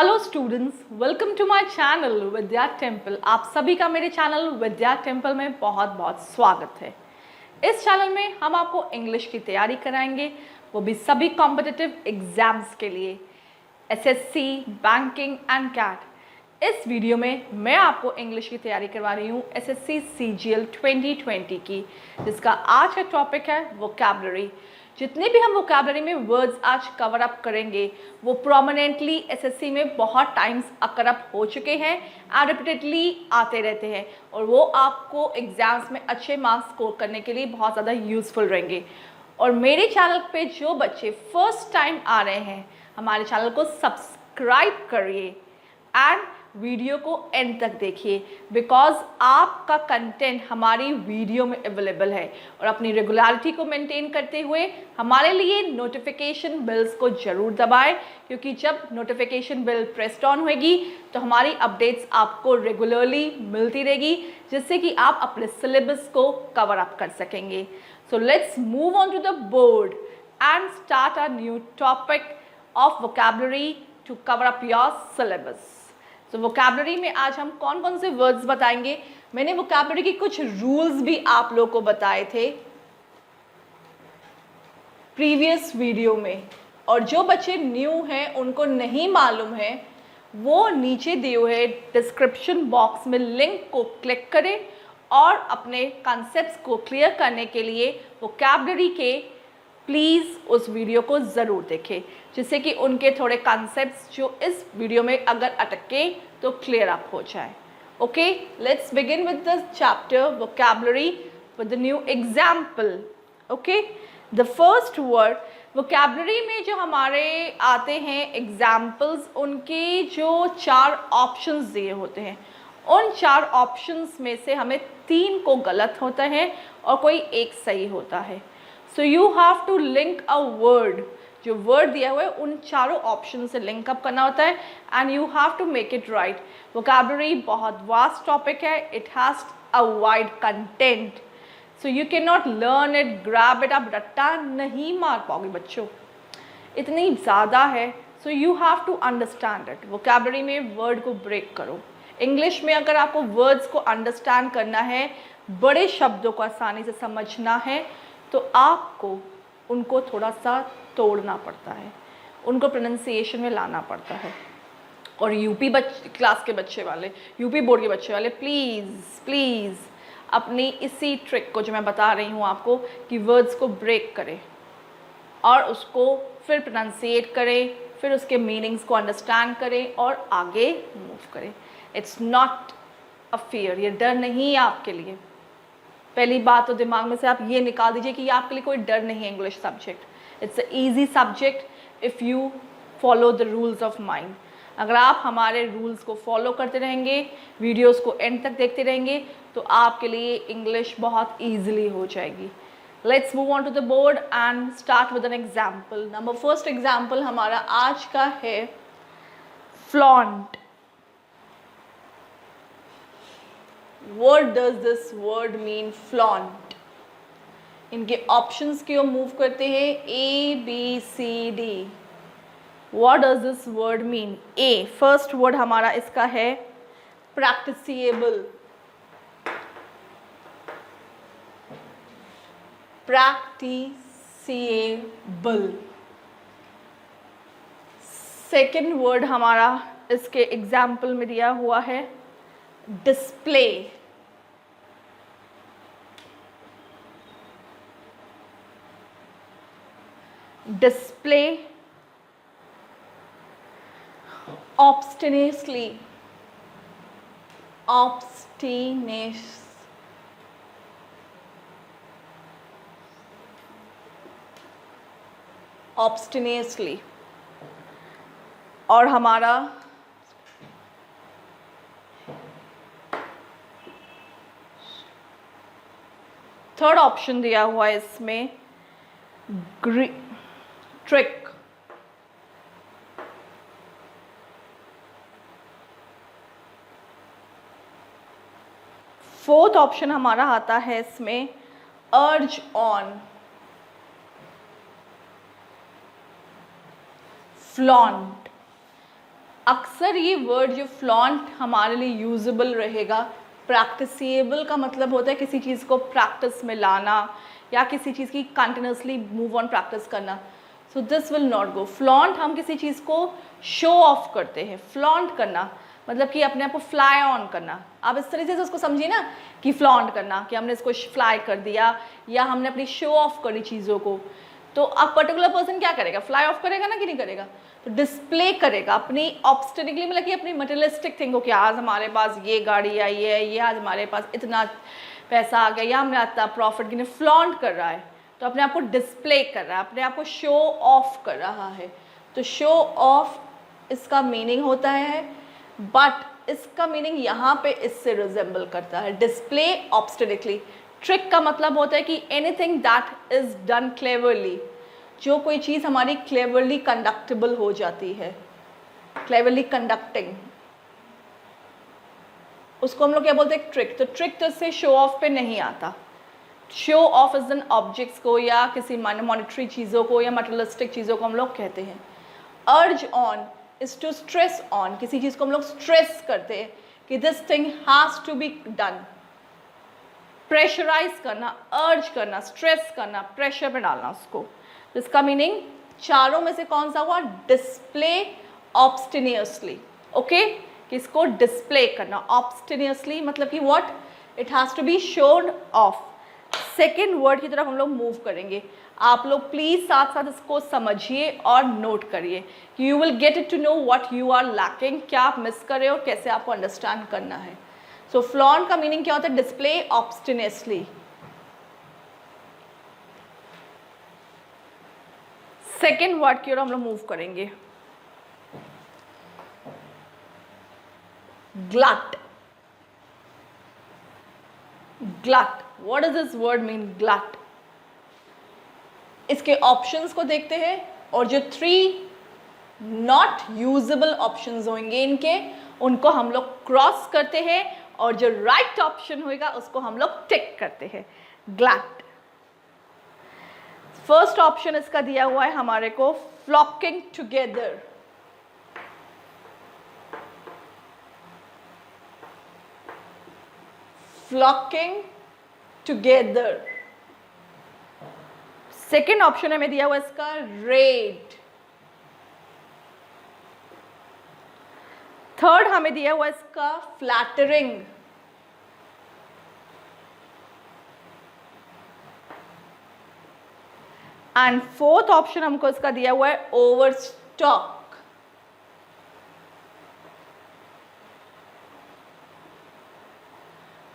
Hello students, welcome to my channel Vidya Temple. आप सभी का मेरे चैनल विद्या टेम्पल में बहुत बहुत स्वागत है। इस चैनल में हम आपको इंग्लिश की तैयारी कराएंगे, वो भी सभी कॉम्पिटिटिव एग्जाम्स के लिए, एसएससी, बैंकिंग एंड कैट। इस वीडियो में मैं आपको इंग्लिश की तैयारी करवा रही हूँ एसएससी सीजीएल 2020 की, जिसका आज का टॉपिक है वोकैबुलरी। जितने भी हम वोकैबुलरी में वर्ड्स आज कवर अप करेंगे वो प्रोमिनेंटली एसएससी में बहुत टाइम्स अकर अप हो चुके हैं एंड रिपीटेडली आते रहते हैं, और वो आपको एग्जाम्स में अच्छे मार्क्स स्कोर करने के लिए बहुत ज़्यादा यूजफुल रहेंगे। और मेरे चैनल पे जो बच्चे फर्स्ट टाइम आ रहे हैं, हमारे चैनल को सब्सक्राइब करिए एंड वीडियो को एंड तक देखिए, बिकॉज आपका कंटेंट हमारी वीडियो में अवेलेबल है। और अपनी रेगुलरिटी को मेंटेन करते हुए हमारे लिए नोटिफिकेशन बेल्स को जरूर दबाएं, क्योंकि जब नोटिफिकेशन बेल प्रेस्ड ऑन होगी तो हमारी अपडेट्स आपको रेगुलरली मिलती रहेगी, जिससे कि आप अपने सिलेबस को कवर अप कर सकेंगे। So let's move on to the board and start a new topic of vocabulary to cover up your syllabus. तो वोकैबुलरी में आज हम कौन कौन से वर्ड्स बताएंगे। मैंने वोकैबुलरी के कुछ रूल्स भी आप लोग को बताए थे प्रीवियस वीडियो में, और जो बच्चे न्यू हैं उनको नहीं मालूम है वो नीचे दिए हुए डिस्क्रिप्शन बॉक्स में लिंक को क्लिक करें और अपने कॉन्सेप्ट्स को क्लियर करने के लिए वोकैबुलरी के प्लीज़ उस वीडियो को ज़रूर देखें, जिससे कि उनके थोड़े कॉन्सेप्ट्स जो इस वीडियो में अगर अटके तो क्लियर अप हो जाए। Okay, let's begin with the chapter vocabulary with the new example. Okay, the first word vocabulary में जो हमारे आते हैं एग्जाम्पल्स, उनके जो 4 ऑप्शंस दिए होते हैं, उन 4 ऑप्शंस में से हमें 3 को गलत होता है और कोई एक सही होता है। So you have to link a word, जो वर्ड दिया हुआ है उन चारों ऑप्शन से लिंक अप करना होता है and you have to make it right. Vocabulary बहुत वास्ट टॉपिक है, it has a wide content, so you can not learn it, grab it. आप रट्टा नहीं मार पाओगे बच्चों, इतनी ज़्यादा है। So you have to understand it. Vocabulary में वर्ड को ब्रेक करो। इंग्लिश में अगर आपको वर्ड्स को अंडरस्टैंड करना है, बड़े शब्दों को आसानी से समझना है, तो आपको उनको थोड़ा सा तोड़ना पड़ता है, उनको प्रोनाउंसिएशन में लाना पड़ता है। और यूपी क्लास के बच्चे वाले, यूपी बोर्ड के बच्चे वाले, प्लीज़ अपनी इसी ट्रिक को जो मैं बता रही हूँ आपको, कि वर्ड्स को ब्रेक करें और उसको फिर प्रोनाउंसिएट करें, फिर उसके मीनिंग्स को अंडरस्टैंड करें और आगे मूव करें। इट्स नॉट अ फियर, ये डर नहीं है आपके लिए। पहली बात तो दिमाग में से आप ये निकाल दीजिए कि आपके लिए कोई डर नहीं है English subject. It's a easy subject if you follow the rules of mind. अगर आप हमारे रूल्स को फॉलो करते रहेंगे, वीडियोस को एंड तक देखते रहेंगे, तो आपके लिए इंग्लिश बहुत ईजिली हो जाएगी। Let's move on to the board and start with an example. Number first example हमारा आज का है flaunt. What does this word mean, flaunt? इनके ऑप्शंस की ओर मूव करते हैं, A, B, C, D. What does this word mean? A, first word हमारा इसका है practicable. practicable. सेकेंड वर्ड हमारा इसके एग्जाम्पल में दिया हुआ है डिस्प्ले। Display, obstinately, obstinately। और हमारा थर्ड ऑप्शन दिया हुआ है इसमें ट्रिक। फोर्थ ऑप्शन हमारा आता है इसमें अर्ज ऑन। फ्लॉन्ट, अक्सर ये वर्ड जो फ्लॉन्ट हमारे लिए यूजेबल रहेगा, प्रैक्टिसेबल का मतलब होता है किसी चीज़ को प्रैक्टिस में लाना या किसी चीज़ की कंटिन्यूसली मूव ऑन प्रैक्टिस करना। So this will not go. Flaunt हम किसी चीज़ को शो ऑफ करते हैं। फ्लॉन्ट करना मतलब कि अपने आप को फ्लाई ऑन करना। आप इस तरीके से उसको समझिए ना कि फ्लॉन्ट करना कि हमने इसको फ्लाई कर दिया या हमने अपनी शो ऑफ करी चीज़ों को। तो अब पर्टिकुलर पर्सन क्या करेगा, फ्लाई ऑफ करेगा ना कि नहीं करेगा, तो डिस्प्ले करेगा अपनी ऑब्स्टेनिकली, मतलब कि अपनी मटेरियलिस्टिक थिंग को कि आज हमारे पास ये गाड़ी आई है, ये आज हमारे पास इतना पैसा आ गया या हमने इतना प्रॉफिट गिने, फ्लॉन्ट कर रहा है। तो अपने आप को डिस्प्ले कर रहा है, अपने आप को शो ऑफ कर रहा है। तो शो ऑफ इसका मीनिंग होता है, बट इसका मीनिंग यहाँ पे इससे रिजेंबल करता है, डिस्प्ले ऑब्स्टेनिकली। ट्रिक का मतलब होता है कि anything that is done cleverly, जो कोई चीज़ हमारी क्लेवरली कंडक्टेबल हो जाती है, क्लेवरली कंडक्टिंग, उसको हम लोग क्या बोलते हैं, ट्रिक। तो ट्रिक तो इससे शो ऑफ पे नहीं आता। Show off is in objects को या किसी मॉनिटरी चीज़ों को या मटेरियलिस्टिक चीज़ों को हम लोग कहते हैं। Urge on is to stress on, किसी चीज़ को हम लोग स्ट्रेस करते हैं कि this thing has to be done. Pressurise करना, अर्ज करना, स्ट्रेस करना, प्रेशर पे डालना उसको। इसका मीनिंग चारों में से कौन सा हुआ, डिस्प्ले ऑब्स्टिनियसली। ओके, किसको डिस्प्ले करना ऑब्स्टिनियसली, मतलब कि what, it has to be shown off. Second word की तरफ हम लोग मूव करेंगे। आप लोग प्लीज साथ साथ इसको समझिए और नोट करिए कि you will get it to know what you are lacking, क्या आप मिस कर रहे हो, कैसे आपको अंडरस्टैंड करना है। सो फ्लॉन्ट का मीनिंग क्या होता है, डिस्प्ले ऑब्स्टिनियसली। सेकेंड वर्ड की ओर हम लोग मूव करेंगे, glut. Glut, what does this word mean, glut. इसके ऑप्शंस को देखते हैं और जो 3 नॉट यूजेबल ऑप्शंस होंगे इनके, उनको हम लोग क्रॉस करते हैं और जो राइट ऑप्शन होगा उसको हम लोग टिक करते हैं। ग्लट, फर्स्ट ऑप्शन इसका दिया हुआ है हमारे को, flocking together. Flocking together. Second option हमें दिया हुआ इसका, रेड। थर्ड हमें दिया हुआ इसका, फ्लैटरिंग। एंड फोर्थ ऑप्शन हमको इसका दिया हुआ है, ओवरस्टॉक।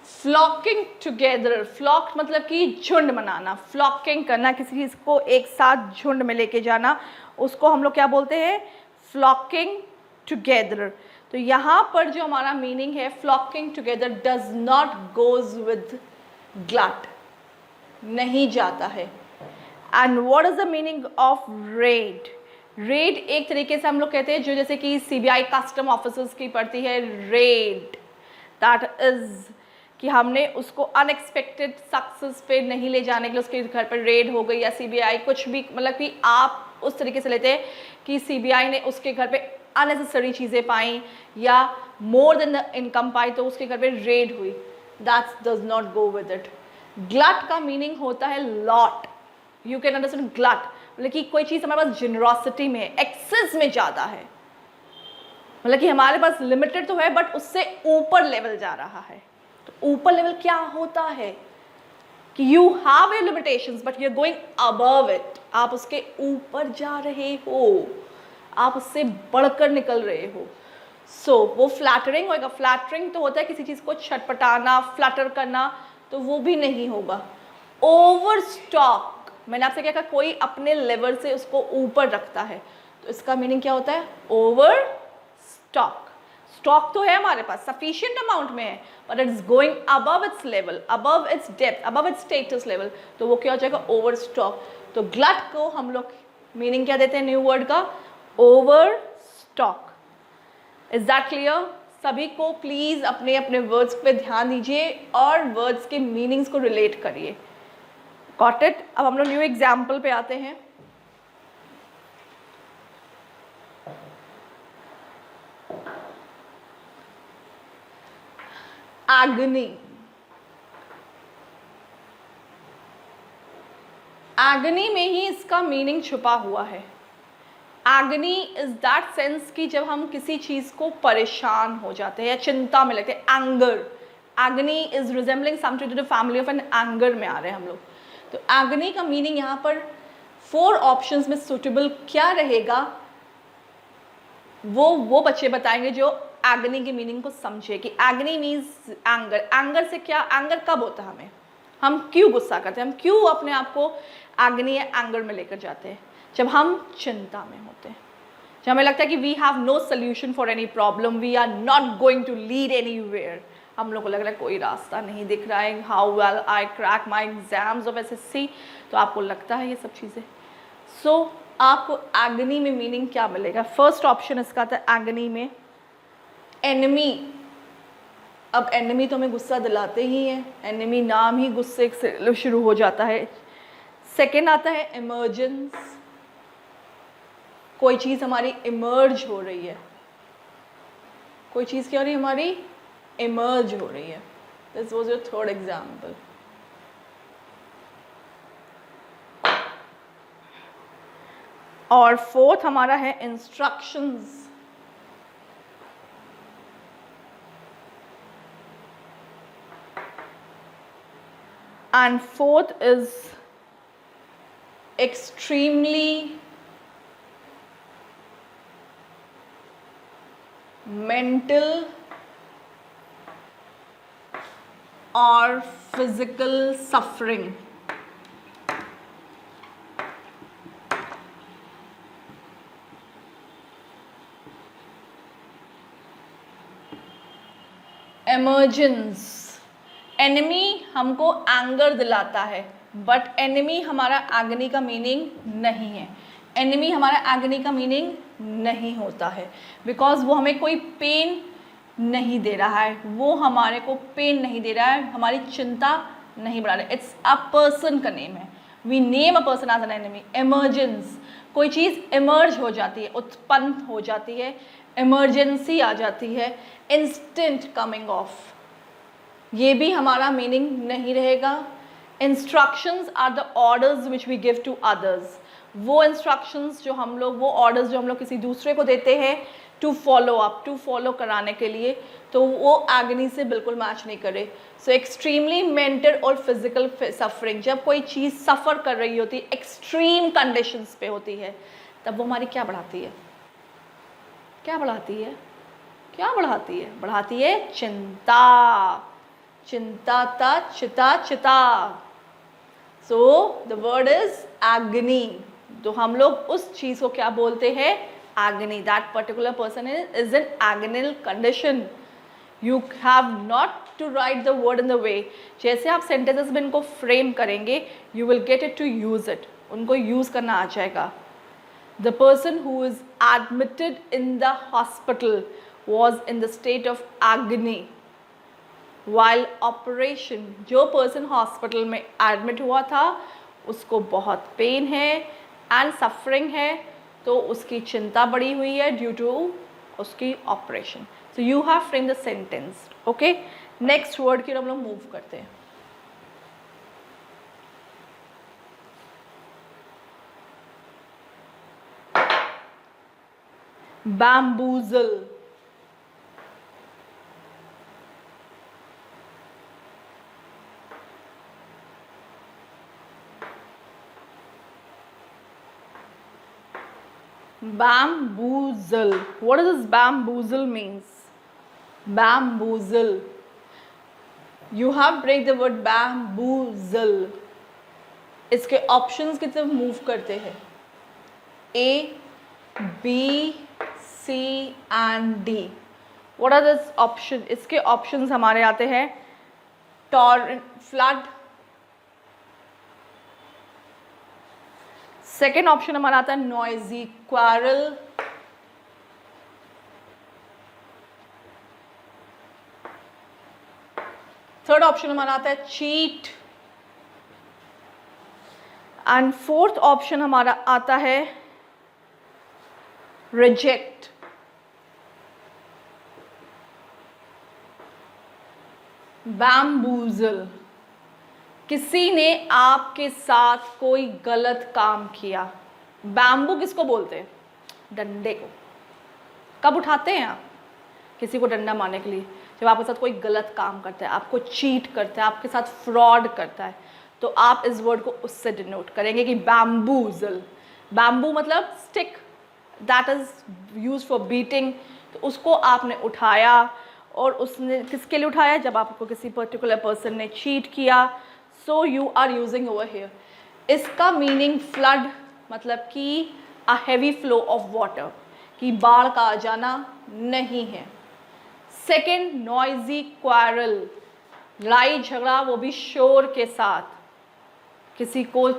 फ्लॉकिंग टुगेदर, फ्लॉक मतलब कि झुंड बनाना, फ्लॉकिंग करना, किसी चीज़ को एक साथ झुंड में लेके जाना, उसको हम लोग क्या बोलते हैं, फ्लॉकिंग टुगेदर। तो यहाँ पर जो हमारा मीनिंग है, flocking together does not goes with glut, नहीं जाता है। And what is the meaning of red. Red एक तरीके से हम लोग कहते हैं, जो जैसे कि सीबीआई कस्टम ऑफिसर्स की पड़ती है रेड, दैट इज कि हमने उसको अनएक्सपेक्टेड सक्सेस पे नहीं ले जाने के लिए उसके घर पर रेड हो गई, या सीबीआई कुछ भी, मतलब कि आप उस तरीके से लेते हैं कि सीबीआई ने उसके घर पे अननेसेसरी चीज़ें पाई या मोर देन द इनकम पाई, तो उसके घर पे रेड हुई। That's does not go with it. Glut का मीनिंग होता है lot. You can understand glut, मतलब कि कोई चीज़ हमारे पास जेनरॉसिटी में है, एक्सेस में ज़्यादा है, मतलब कि हमारे पास लिमिटेड तो है बट उससे ऊपर लेवल जा रहा है। तो ऊपर लेवल क्या होता है कि you have your limitations but you are going above it, आप उसके ऊपर जा रहे हो, आप उससे बढ़कर निकल रहे हो। सो वो फ्लैटरिंग होगा। फ्लैटरिंग तो होता है किसी चीज़ को छटपटाना, फ्लटर करना, तो वो भी नहीं होगा। ओवरस्टॉक, मैंने आपसे क्या कहा, कोई अपने लेवल से उसको ऊपर रखता है, तो इसका मीनिंग क्या होता है, ओवर स्टॉक। स्टॉक तो है हमारे पास, सफिशिएंट अमाउंट में है, but it is going above it's level, above it's depth, above it's status level, तो वो क्या हो जाएगा, ओवर स्टॉक। तो ग्लट को हम लोग मीनिंग क्या देते हैं न्यू वर्ड का, over stock. Is that clear? सभी को प्लीज अपने अपने वर्ड्स पे ध्यान दीजिए और वर्ड्स के मीनिंग्स को रिलेट करिए। Got it? अब हम लोग न्यू एग्जाम्पल पे आते हैं। agony. agony में ही इसका मीनिंग छुपा हुआ है. agony is that sense कि जब हम किसी चीज़ को परेशान हो जाते हैं या चिंता में लगते हैं. anger, agony is resembling something to the family of an anger में आ रहे हैं हम लोग. तो agony का मीनिंग यहाँ पर 4 ऑप्शंस में सुटेबल क्या रहेगा वो बच्चे बताएंगे जो एगनी के मीनिंग को समझे कि एगनी मीन्स एंगर. एंगर से क्या, एंगर कब होता है हमें, हम क्यों गुस्सा करते हैं, हम क्यों अपने आप को एगनी या एंगर में लेकर जाते हैं? जब हम चिंता में होते हैं, जब हमें लगता है कि we have no solution for any problem, we are not going to lead anywhere, हम लोग को लग रहा है कोई रास्ता नहीं दिख रहा है, how well I crack my exams of SSC, तो आपको लगता है ये सब चीज़ें. सो आपको एगनी में मीनिंग क्या मिलेगा? फर्स्ट ऑप्शन इसका था एगनी में एनिमी. अब एनिमी तो हमें गुस्सा दिलाते ही हैं, एनिमी नाम ही गुस्से से शुरू हो जाता है. सेकेंड आता है इमर्जेंस, कोई चीज़ हमारी इमर्ज हो रही है, कोई चीज़ क्या हो रही है हमारी, इमर्ज हो रही है. This was your third example. और फोर्थ हमारा है instructions. And fourth is extremely mental और फिजिकल सफरिंग. एमर्जेंस, एनिमी हमको एंगर दिलाता है, बट एनिमी हमारा एगनी का मीनिंग नहीं है. एनिमी हमारा एगनी का मीनिंग नहीं होता है, बिकॉज वो हमें कोई पेन नहीं दे रहा है, वो हमारे को पेन नहीं दे रहा है, हमारी चिंता नहीं बढ़ा रहा है. इट्स अ पर्सन का नेम है. We name a person as an enemy. Emergence, कोई चीज़ इमर्ज हो जाती है, उत्पन्न हो जाती है, इमरजेंसी आ जाती है, इंस्टेंट कमिंग ऑफ, ये भी हमारा मीनिंग नहीं रहेगा. Instructions are the orders which we give to others. वो इंस्ट्रक्शंस जो हम लोग, वो ऑर्डर्स जो हम लोग किसी दूसरे को देते हैं to follow up, to follow कराने के लिए, तो वो एगनी से बिल्कुल मैच नहीं करे. सो एक्सट्रीमली मेंटल और फिजिकल सफरिंग, जब कोई चीज़ सफ़र कर रही होती है, एक्सट्रीम कंडीशंस पे होती है, तब वो हमारी क्या बढ़ाती है, क्या बढ़ाती है, क्या बढ़ाती है? बढ़ाती है चिंता. चिंता ता चिता चिता. So the word is agony. तो हम लोग उस चीज़ को क्या बोलते हैं? Agony. That particular person is in agonal condition. You have not to write the word in the way. जैसे आप सेंटेंसेस में इनको फ्रेम करेंगे, you will get it to use it. उनको यूज़ करना आ जाएगा. The person who is admitted in the hospital was in the state of agony while operation. जो person hospital में admit हुआ था, उसको बहुत pain है and suffering है, तो उसकी चिंता बढ़ी हुई है due to उसकी operation. So you have framed the sentence. Okay? Next word की हम लोग move करते हैं. bamboozle. Bamboozle. What does this bamboozle means? Bamboozle. You have break the word bamboozle. इसके ऑप्शंस की तरफ मूव करते हैं. A, B, C and D. What are this option? इसके ऑप्शंस हमारे आते हैं टॉरेंट, फ्लड. सेकेंड ऑप्शन हमारा आता है नॉइजी, क्वारल. थर्ड ऑप्शन हमारा आता है चीट. एंड फोर्थ ऑप्शन हमारा आता है रिजेक्ट. बैम्बूजल, किसी ने आपके साथ कोई गलत काम किया। बैम्बू किसको बोलते हैं? डंडे को। कब उठाते हैं आप किसी को डंडा मारने के लिए? जब आपके साथ कोई गलत काम करता है, आपको चीट करता है, आपके साथ फ्रॉड करता है, तो आप इस वर्ड को उससे डिनोट करेंगे कि बैम्बूजल। बैम्बू मतलब stick, that is use for beating. तो उसको आपने उठाया, और उसने किसके लिए उठाया? जब आपको किसी पर्टिकुलर पर्सन ने चीट किया। So you are using over here. इसका मीनिंग फ्लड मतलब कि a heavy flow of water, कि बाढ़ का आ जाना नहीं है। सेकेंड, नॉइजी क्वारल, लड़ाई झगड़ा, वो भी शोर के साथ। किसी को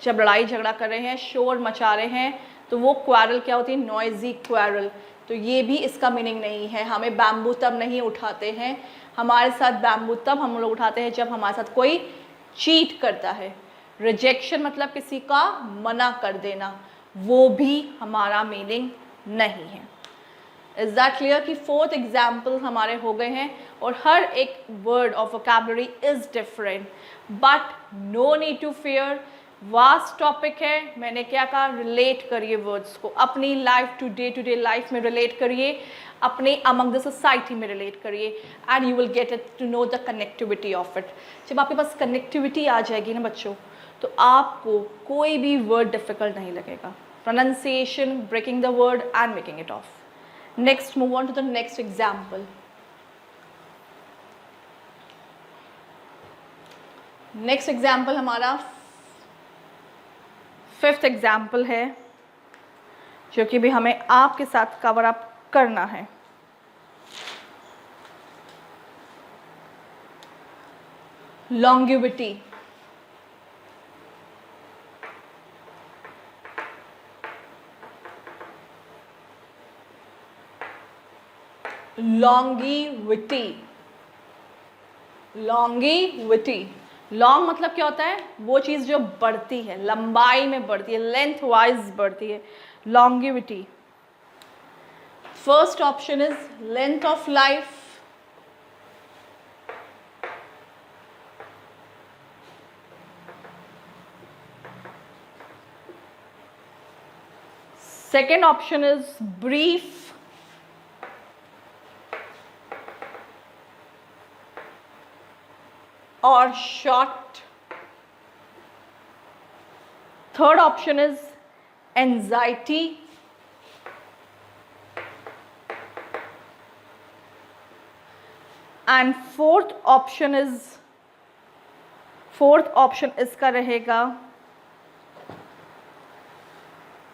जब लड़ाई झगड़ा कर रहे हैं, शोर मचा रहे हैं, तो वो क्वारल क्या होती है? Noisy quarrel. तो ये भी इसका मीनिंग नहीं है। हमें बैम्बू तब नहीं उठाते हैं, हमारे साथ बैम्बू तब हम लोग उठाते हैं जब हमारे साथ कोई चीट करता है। रिजेक्शन मतलब किसी का मना कर देना, वो भी हमारा मीनिंग नहीं है। Is that clear? कि 4th एग्जाम्पल हमारे हो गए हैं, और हर एक word of vocabulary is different, but no need to fear. Vast topic है। मैंने क्या कहा? रिलेट करिए वर्ड्स को, अपनी लाइफ टू डे लाइफ में रिलेट करिए, अपने अमंग द सोसाइटी में रिलेट करिए, and you will get it to know the connectivity of it. जब आपके पास कनेक्टिविटी आ जाएगी ना बच्चों, तो आपको कोई भी वर्ड डिफिकल्ट नहीं लगेगा। Pronunciation, breaking the word and making it off. Next, move on to the next example. Next example हमारा 5th एग्जाम्पल है, जो कि भी हमें आपके साथ कवर अप करना है। Longevity, longevity, longevity. लॉन्ग मतलब क्या होता है? वो चीज़ जो बढ़ती है, लंबाई में बढ़ती है, लेंथ वाइज बढ़ती है, longevity. First option is length of life, second option is brief, और short. Third option is anxiety, and fourth option इसका रहेगा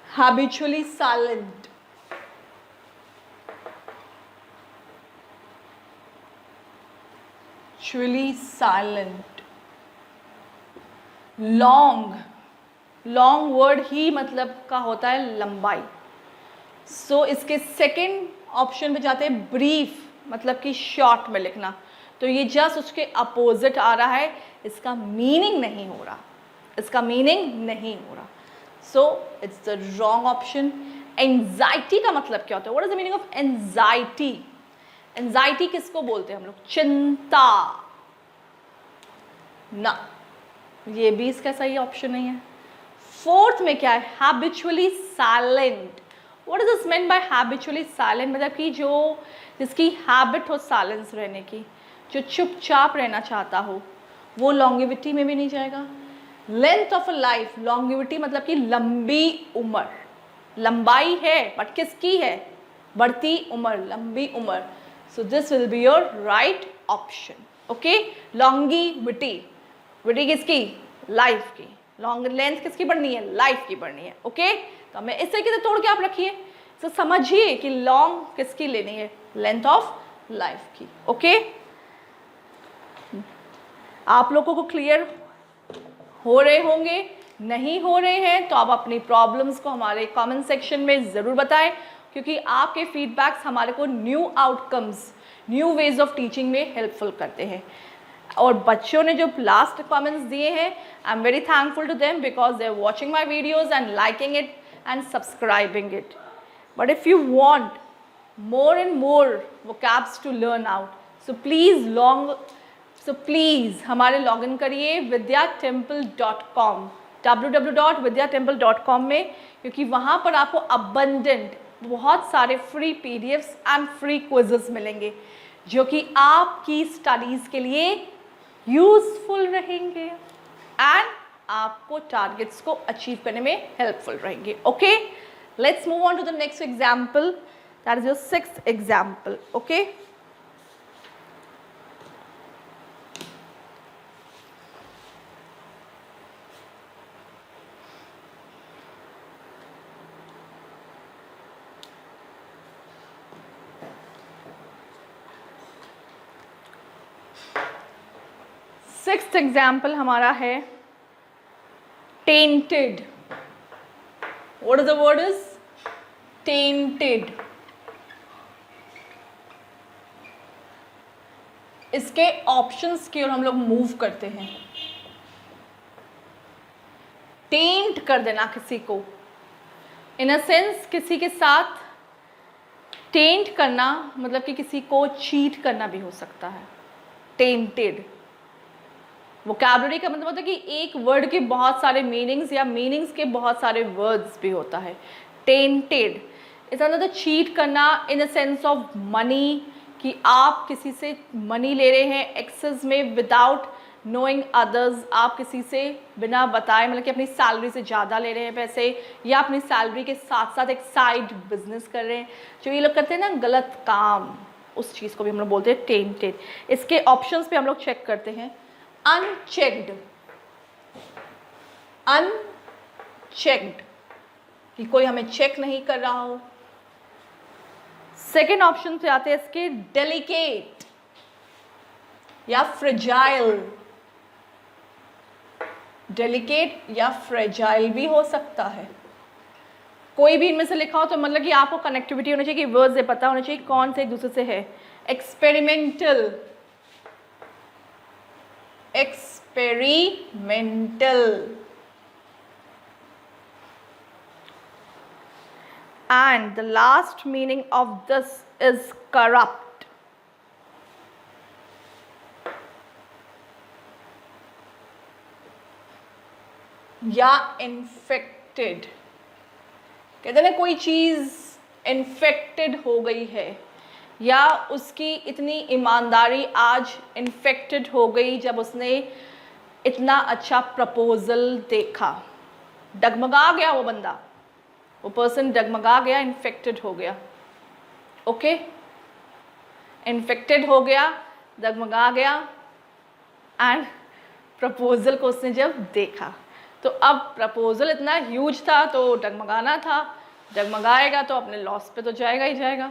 habitually silent. Silent. Long word ही मतलब का होता है लंबाई। सो इसके सेकेंड ऑप्शन पे जाते हैं ब्रीफ, मतलब कि शॉर्ट में लिखना। तो ये जस्ट उसके अपोजिट आ रहा है, इसका मीनिंग नहीं हो रहा, इसका मीनिंग नहीं हो रहा। So it's the wrong option. Anxiety का मतलब क्या होता है? What is the meaning of anxiety? Anxiety किसको बोलते हैं हम लोग? चिंता ना, ये भी इसका सही ऑप्शन नहीं है। फोर्थ में क्या है? Habitually silent. What is this mean by habitually silent? मतलब कि जो जिसकी हैबिट हो साइलेंस रहने की, जो चुपचाप रहना चाहता हो, वो लॉन्गिविटी में भी नहीं जाएगा। Length of a life, longevity मतलब कि लंबी उम्र, लंबाई है बट किसकी है? बढ़ती उम्र, लंबी उम्र। So this will be your right option. Okay, longevity, witty किसकी? लाइफ की। लॉन्ग लेंथ किसकी बढ़नी है? लाइफ की बढ़नी है। ओके, तो हमें इस तरीके से तोड़ के आप रखिए, तो समझिए कि लॉन्ग किसकी लेनी है? लेंथ ऑफ लाइफ की। ओके, आप लोगों को क्लियर हो रहे होंगे। नहीं हो रहे हैं तो आप अपनी प्रॉब्लम्स को हमारे कमेंट सेक्शन में ज़रूर बताएं, क्योंकि आपके फीडबैक्स हमारे को new outcomes, new ways of teaching में हेल्पफुल करते हैं। और बच्चों ने जो लास्ट कमेंट्स दिए हैं, I am very thankful to them because they are watching my videos and liking it and subscribing it. But if you want more and more vocabs to learn out, so please so please हमारे login करिए vidyatemple.com, www.vidyatemple.com में, क्योंकि वहाँ पर आपको abundant बहुत सारे free PDFs and free quizzes मिलेंगे जो कि आपकी स्टडीज़ के लिए यूज़फुल रहेंगे एंड आपको टारगेट्स को अचीव करने में हेल्पफुल रहेंगे. Okay, let's move on to the next example. That is your 6th example. Okay, sixth example हमारा है tainted. What is the word is tainted. इसके ऑप्शंस की ओर हम लोग मूव करते हैं. टेंट कर देना किसी को, इन अ सेंस किसी के साथ टेंट करना मतलब कि किसी को चीट करना भी हो सकता है. टेंटेड वोकैबुलरी का मतलब होता है कि एक वर्ड के बहुत सारे मीनिंग्स या मीनिंग्स के बहुत सारे वर्ड्स भी होता है. टेंटेड इस अंदर चीट करना in the sense of money, कि आप किसी से मनी ले रहे हैं एक्सेस में विदाउट नोइंग अदर्स. आप किसी से बिना बताए मतलब कि अपनी सैलरी से ज़्यादा ले रहे हैं पैसे, या अपनी सैलरी के साथ साथ एक साइड बिजनेस कर रहे हैं. जो ये लोग करते हैं ना गलत काम, उस चीज़ को भी हम लोग बोलते हैं टेंटेड. इसके ऑप्शंस पे हम लोग चेक करते हैं. अनचेक्ड, अनचेक्ड कि कोई हमें चेक नहीं कर रहा हो. सेकेंड ऑप्शन पे आते हैं इसके डेलिकेट या फ्रेजाइल. डेलिकेट या फ्रेजाइल भी हो सकता है. कोई भी इनमें से लिखा हो तो मतलब कि आपको कनेक्टिविटी होनी चाहिए, कि वर्ड्स से पता होना चाहिए कौन से एक दूसरे से है. Experimental, experimental, and the last meaning of this is corrupt. या infected. कहते हैं कोई चीज़ infected हो गई है या उसकी इतनी ईमानदारी आज इन्फेक्टेड हो गई जब उसने इतना अच्छा प्रपोजल देखा. डगमगा गया वो बंदा, वो पर्सन डगमगा गया, इन्फेक्टेड हो गया. ओके, इन्फेक्टेड हो गया, डगमगा गया एंड प्रपोजल को उसने जब देखा तो अब प्रपोजल इतना ह्यूज था तो डगमगाना था. डगमगाएगा तो अपने लॉस पे तो जाएगा ही जाएगा.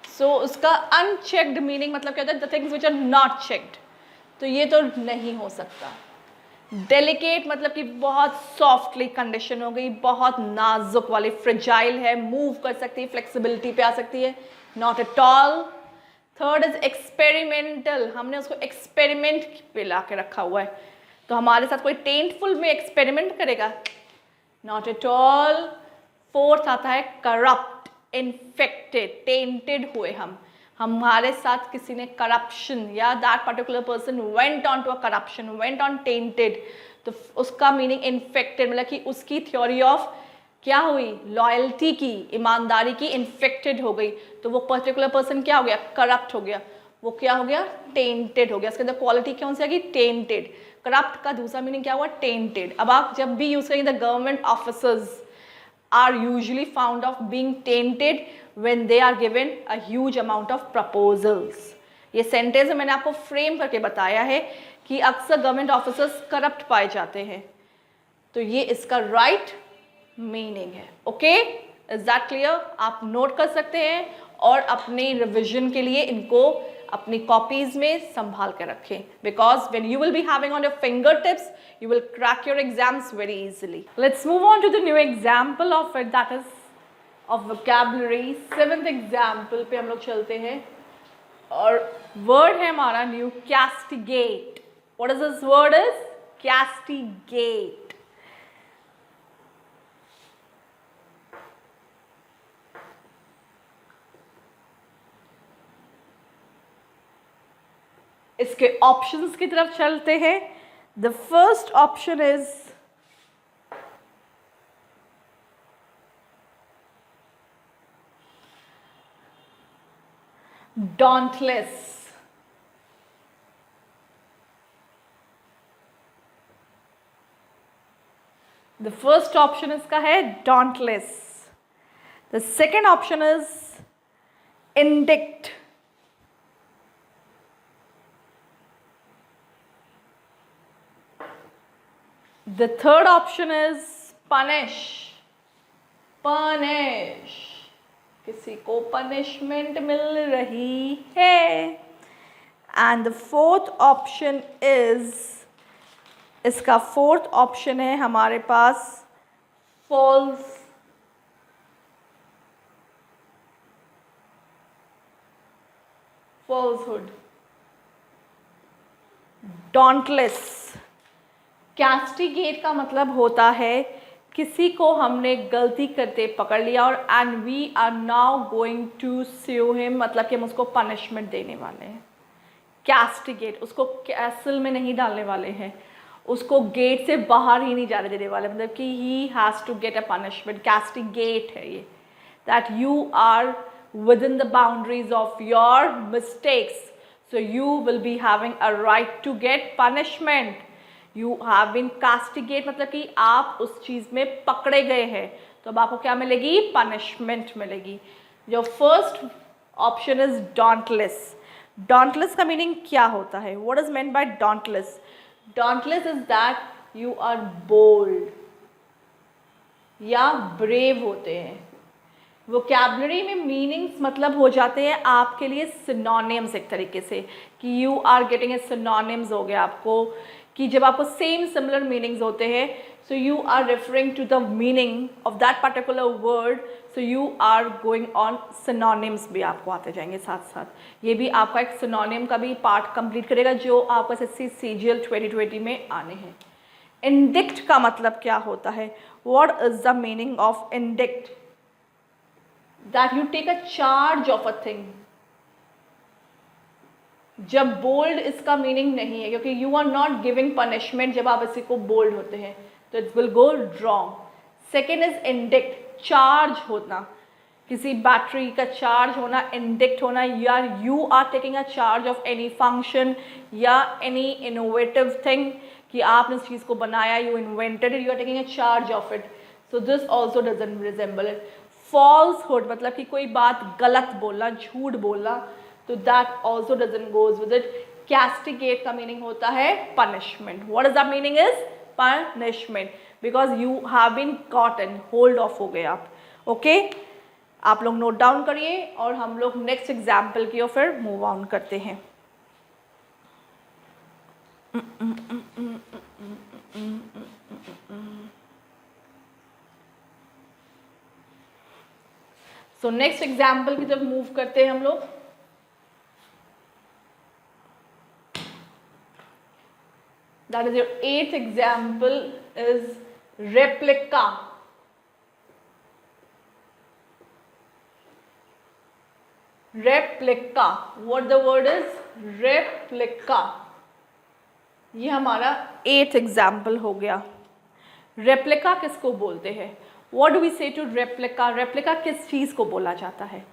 सो उसका अनचेक्ड मीनिंग मतलब क्या होता है, the things which are not checked. तो ये तो नहीं हो सकता. डेलिकेट मतलब कि बहुत सॉफ्टली कंडीशन हो गई, बहुत नाजुक वाली, फ्रेजाइल है, मूव कर सकती है, फ्लेक्सिबिलिटी पे आ सकती है. Not at all. Third is experimental, हमने उसको एक्सपेरिमेंट पे ला के रखा हुआ है, तो हमारे साथ कोई टेंटफुल में एक्सपेरिमेंट करेगा? Not at all. फोर्थ आता है करप्ट, इन्फेक्टेड, टेंटेड हुए हम, हमारे साथ किसी ने करप्शन या that particular person went on to a corruption, went on tainted. तो उसका मीनिंग इन्फेक्टेड मतलब कि उसकी थ्योरी ऑफ क्या हुई, लॉयल्टी की, ईमानदारी की, इन्फेक्टेड हो गई. तो वो पर्टिकुलर पर्सन क्या हो गया, करप्ट हो गया. वो क्या हो गया, टेंटेड हो गया. इसके अंदर क्वालिटी कौन सी आ गई, टेंटेड. करप्ट का दूसरा मीनिंग क्या हुआ, टेंटेड. अब आप जब भी यूज करेंगे the government officers are usually found of being tainted when they are given a huge amount of proposals. ये सेंटेंस में मैंने आपको फ्रेम करके बताया है कि अक्सर गवर्नमेंट ऑफिसर्स करप्ट पाए जाते हैं. तो ये इसका राइट मीनिंग है. Okay, is that clear? आप नोट कर सकते हैं और अपने रिविजन के लिए इनको अपनी कॉपीज में संभाल कर रखें, because when you will be having on your finger tips you will crack your exams very easily. Let's move on to the new example of it, that is of vocabulary. 7th example पे हम लोग चलते हैं और word है हमारा new, castigate. What is this word is? Castigate. इसके options की तरफ चलते हैं। The first option is dauntless. The first option इसका है dauntless. The second option is indict. The third option is punish. Punish. किसी को पनिशमेंट मिल रही है। And the fourth option is, इसका फोर्थ ऑप्शन है हमारे पास फॉल्स। फॉल्सहुड। डॉन्टलेस। कैस्टिगेट का मतलब होता है किसी को हमने गलती करते पकड़ लिया और and we are now going to sue him, मतलब कि हम उसको पनिशमेंट देने वाले हैं। कैस्टिगेट, उसको कैसल में नहीं डालने वाले हैं, उसको गेट से बाहर ही नहीं जाने देने वाले, मतलब कि he has to get a punishment. Castigate है ये, that you are with in the boundaries of your mistakes, so you will be having a right to get punishment. You have been castigate, मतलब कि आप उस चीज़ में पकड़े गए हैं, तो अब आपको क्या मिलेगी? पनिशमेंट मिलेगी। जो first option is dauntless. dauntless का मीनिंग क्या होता है? What is meant by dauntless? dauntless is that you are bold या ब्रेव होते हैं। वोकैबुलरी में मीनिंग्स मतलब हो जाते हैं आपके लिए सिनोनिम्स, एक तरीके से कि you are getting a synonyms हो गया आपको, कि जब आपको सेम सिमिलर मीनिंग्स होते हैं, so you are referring to the meaning of that particular word, so you are going on synonyms भी आपको आते जाएंगे साथ साथ। ये भी आपका एक सिनोनिम का भी पार्ट कंप्लीट करेगा जो आपको एसएससी सीजीएल 2020 में आने हैं। इंडिक्ट का मतलब क्या होता है? What is the meaning of indict? That you take a charge of a thing. जब बोल्ड इसका मीनिंग नहीं है, क्योंकि you are not giving punishment जब आप इसी को बोल्ड होते हैं, तो it will go wrong. Second is indict, charge होना, किसी बैटरी का चार्ज होना, इंडिक्ट होना, या you are taking a charge of any function या एनी इनोवेटिव थिंग, कि आपने उस चीज़ को बनाया, you invented it, you are taking a charge of it, so this also doesn't resemble it. Falsehood मतलब कि कोई बात गलत बोलना, झूठ बोलना, तो that also doesn't goes with it. Castigate का मीनिंग होता है पनिशमेंट। What is the meaning? Is punishment, because you have been gotten, hold of हो गए आप। ओके, आप लोग नोट डाउन करिए और हम लोग नेक्स्ट एग्जाम्पल की ओर फिर मूव ऑन करते हैं। सो नेक्स्ट एग्जाम्पल की तरफ मूव करते हैं हम लोग। That is your 8th example is replica. Replica. What the word is? Replica. ये हमारा 8th example हो गया। Replica किसको बोलते हैं? What do we say to replica? Replica किस चीज़ को बोला जाता है?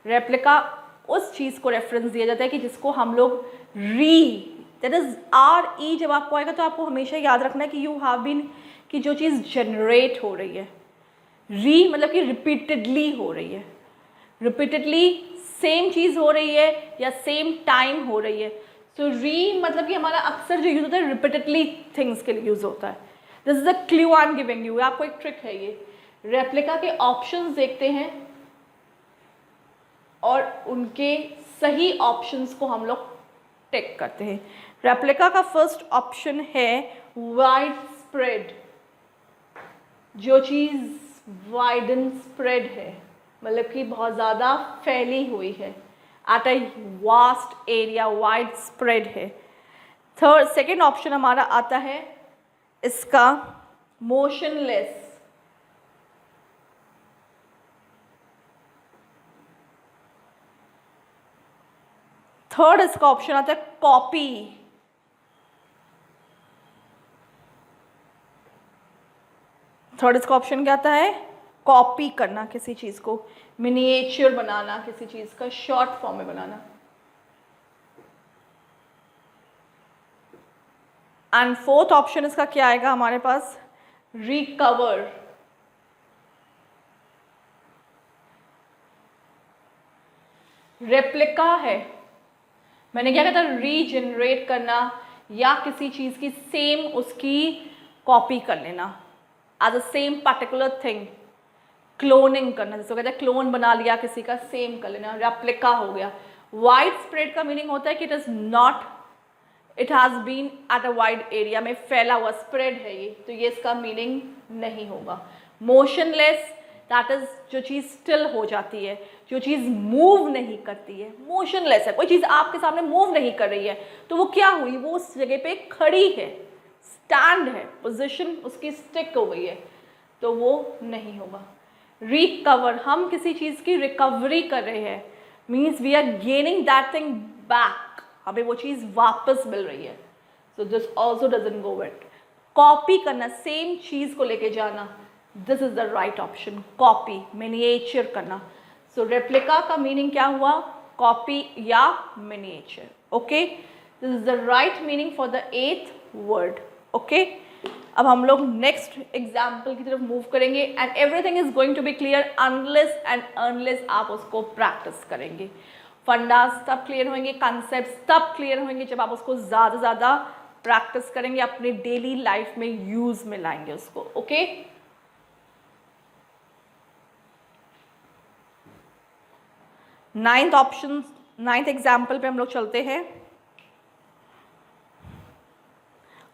Replica उस चीज़ को रेफरेंस दिया जाता है कि जिसको हम लोग दैट इज RE जब आपको आएगा तो आपको हमेशा याद रखना है कि यू हैव बीन, कि जो चीज़ जनरेट हो रही है, री मतलब कि रिपीटेडली हो रही है, रिपीटेडली सेम चीज़ हो रही है या सेम टाइम हो रही है। सो री मतलब कि हमारा अक्सर जो यूज़ होता है रिपीटेडली थिंग्स के लिए यूज़ होता है। This is the clue I am giving you. आपको एक ट्रिक है ये। रेप्लिका के ऑप्शंस देखते हैं और उनके सही ऑप्शंस को हम लोग टिक करते हैं। रेप्लिका का फर्स्ट ऑप्शन है वाइड स्प्रेड। जो चीज़ वाइड एंड स्प्रेड है, मतलब कि बहुत ज़्यादा फैली हुई है, at a vast area, wide spread है। सेकेंड ऑप्शन हमारा आता है इसका मोशनलेस। थर्ड इसका ऑप्शन आता है कॉपी। थर्ड इसका ऑप्शन क्या आता है? कॉपी करना किसी चीज को, मिनिएचर बनाना किसी चीज का, शॉर्ट फॉर्म में बनाना। एंड फोर्थ ऑप्शन इसका क्या आएगा हमारे पास? रिकवर। रेप्लिका है, मैंने क्या कहा था? रीजनरेट करना या किसी चीज की सेम उसकी कॉपी कर लेना as a same particular thing. Cloning करना, जैसे कहते हैं क्लोन बना लिया किसी का, सेम कर लेना, रेप्लिका हो गया। वाइड स्प्रेड का मीनिंग होता है कि it is not, it has been at a wide area, में फैला हुआ, स्प्रेड है ये, तो ये इसका मीनिंग नहीं होगा। मोशनलेस, दैट इज जो चीज़ स्टिल हो जाती है, जो चीज़ मूव नहीं करती है, मोशनलेस है, कोई चीज़ आपके सामने मूव नहीं कर रही है, तो वो क्या हुई? वो उस जगह पे खड़ी है, स्टैंड है, पोजिशन उसकी स्टिक हो गई है, तो वो नहीं होगा। रिकवर, हम किसी चीज़ की रिकवरी कर रहे हैं, means we are gaining that thing back, हमें वो चीज़ वापस मिल रही है। So this also doesn't go with. Copy करना, सेम चीज़ को लेके जाना, this is the right option, copy, miniature करना। सो रेप्लिका का मीनिंग क्या हुआ? कॉपी या miniature. Okay, this is the right meaning for the 8th word. Okay, अब हम लोग नेक्स्ट एग्जाम्पल की तरफ मूव करेंगे and everything is going to be clear unless and unless आप उसको प्रैक्टिस करेंगे। फंडास तब क्लियर होंगे, कॉन्सेप्ट्स तब क्लियर होंगे जब आप उसको ज़्यादा से ज़्यादा प्रैक्टिस करेंगे, अपने डेली लाइफ में यूज में लाएंगे उसको। Okay, ninth option, ninth example पे हम लोग चलते हैं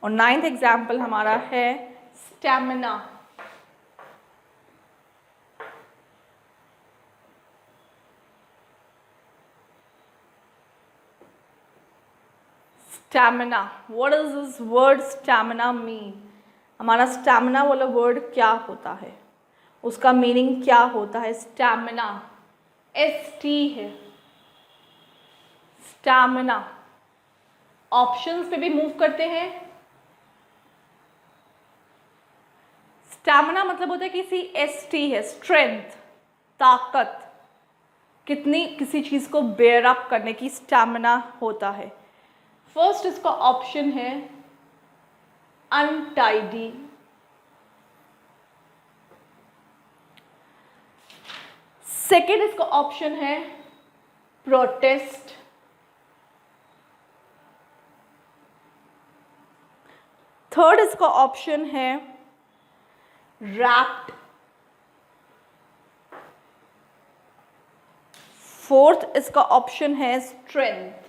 और नाइन्थ एग्जाम्पल हमारा है stamina. Stamina, what is this word stamina mean? हमारा स्टैमिना वाला वर्ड क्या होता है, उसका मीनिंग क्या होता है? स्टैमिना, ST है स्टैमिना। ऑप्शंस पे भी मूव करते हैं। स्टैमिना मतलब होता है किसी ST है, स्ट्रेंथ, ताकत, कितनी किसी चीज को बेयर अप करने की स्टैमिना होता है। फर्स्ट इसका ऑप्शन है अनटाइडी, सेकेंड इसका ऑप्शन है प्रोटेस्ट, थर्ड इसका ऑप्शन है रैप्ट, फोर्थ इसका ऑप्शन है स्ट्रेंथ।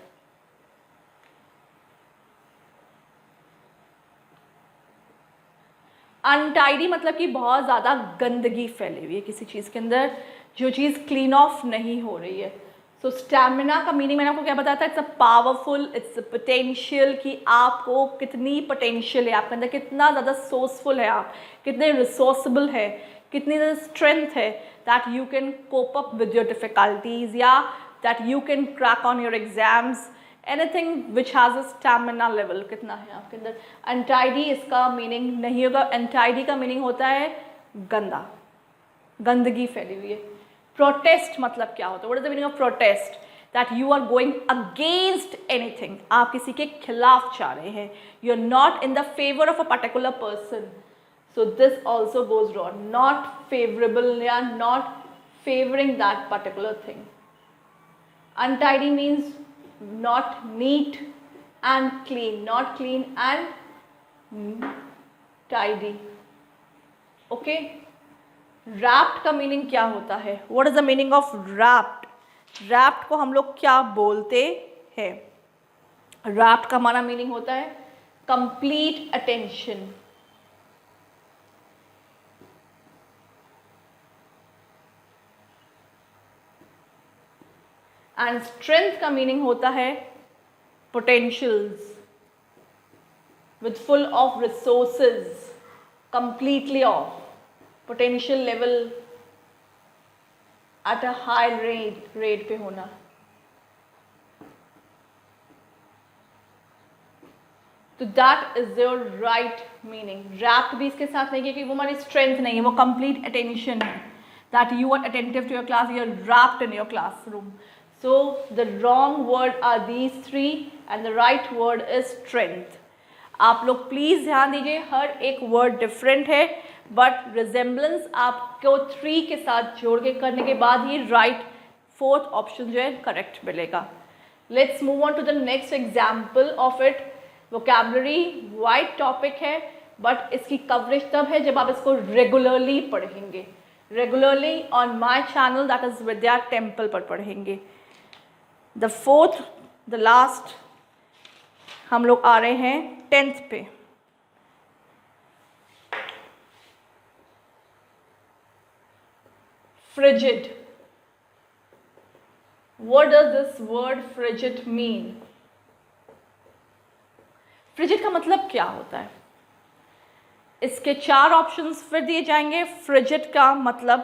अनटाइडी मतलब कि बहुत ज़्यादा गंदगी फैली हुई है किसी चीज़ के अंदर, जो चीज़ क्लीन ऑफ नहीं हो रही है। सो स्टैमिना का मीनिंग मैंने आपको क्या बताया था? It's a powerful, it's a potential, कि आपको कितनी पोटेंशियल है आपके अंदर, कितना ज़्यादा सोर्सफुल है आप, कितने रिसोर्सबल है, कितनी ज़्यादा स्ट्रेंथ है, that you can cope up with your difficulties, या that you can crack on your exams, anything which has a stamina level कितना है आपके अंदर। अनटाइडी इसका मीनिंग नहीं होगा। अनटाइडी का मीनिंग होता है गंदा, गंदगी फैली हुई है। प्रोटेस्ट मतलब क्या होता है? What is the meaning of protest? That you are going against anything, आप किसी के खिलाफ जा रहे हैं, you are not in the favour of a particular person, so this also goes wrong, not favourable या not favouring that particular thing. Untidy means not neat and clean, not clean and tidy. Okay, wrapped का meaning क्या होता है? What is the meaning of wrapped? wrapped को हम लोग क्या बोलते हैं? wrapped का हमारा मीनिंग होता है complete attention, एंड स्ट्रेंथ का मीनिंग होता है potentials, with full of resources, completely off, potential level at a high rate पे होना। तो that is your right meaning. Wrapped भी इसके साथ नहीं है क्योंकि वो हमारी स्ट्रेंथ नहीं है, वो कंप्लीट अटेंशन है, that you are attentive to your class, you are rapt in your classroom. So the wrong word are these three and the right word is strength. आप लोग प्लीज़ ध्यान दीजिए, हर एक वर्ड डिफरेंट है, but resemblance आपको 3 के साथ जोड़ के करने के बाद ही राइट फोर्थ ऑप्शन जो है करेक्ट मिलेगा। Let's move on to the next example of it. Vocabulary wide topic है, बट इसकी कवरेज तब है जब आप इसको रेगुलरली पढ़ेंगे, regularly on my channel that is Vidya temple पर पढ़ेंगे। द फोर्थ, द लास्ट, हम लोग आ रहे हैं 10th पे। Frigid. What does this word frigid mean? Frigid का मतलब क्या होता है? इसके 4 ऑप्शंस फिर दिए जाएंगे। फ्रिजिड का मतलब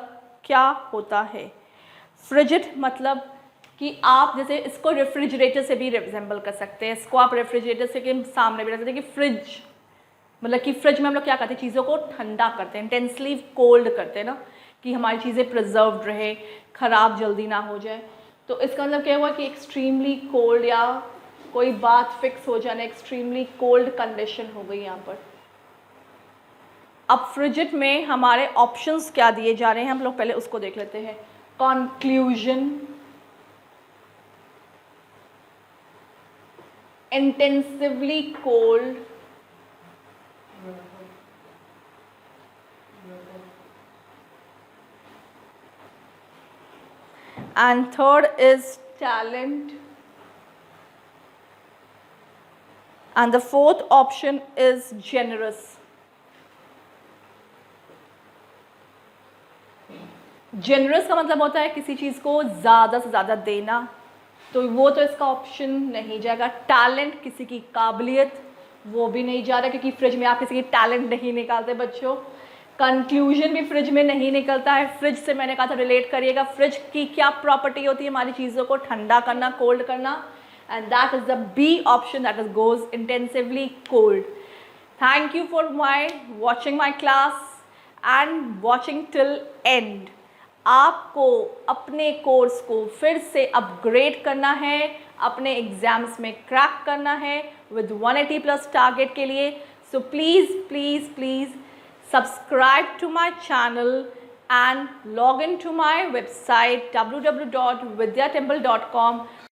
क्या होता है? फ्रिजिड मतलब कि आप जैसे इसको रेफ्रिजरेटर से भी रिजेंबल कर सकते हैं, इसको आप रेफ्रिजरेटर से के सामने भी रख सकते हैं कि फ्रिज मतलब कि फ्रिज में हम लोग क्या करते हैं, चीज़ों को ठंडा करते हैं, इंटेंसली कोल्ड करते हैं ना, कि हमारी चीज़ें प्रिजर्व्ड रहे, ख़राब जल्दी ना हो जाए। तो इसका मतलब क्या हुआ कि एक्सट्रीमली कोल्ड या कोई बात फिक्स हो जाना, एक्सट्रीमली कोल्ड कंडीशन हो गई यहाँ पर। अब फ्रिजिड में हमारे ऑप्शंस क्या दिए जा रहे हैं, हम लोग पहले उसको देख लेते हैं। Conclusion, intensively cold, and third is talent, and the fourth option is generous. Generous का मतलब होता है किसी चीज़ को ज़्यादा से ज़्यादा देना, तो वो तो इसका ऑप्शन नहीं जाएगा। टैलेंट, किसी की काबिलियत, वो भी नहीं जा रहा क्योंकि फ्रिज में आप किसी की टैलेंट नहीं निकालते बच्चों। कंक्लूजन भी फ्रिज में नहीं निकलता है। फ्रिज से मैंने कहा था रिलेट करिएगा, फ्रिज की क्या प्रॉपर्टी होती है, हमारी चीज़ों को ठंडा करना, कोल्ड करना, and that is the B option, that is goes intensively cold. Thank you for watching my class and watching till end. आपको अपने कोर्स को फिर से अपग्रेड करना है, अपने एग्जाम्स में क्रैक करना है विद 180+ टारगेट के लिए। So please please please subscribe to my channel and log into my website www.vidyatemple.com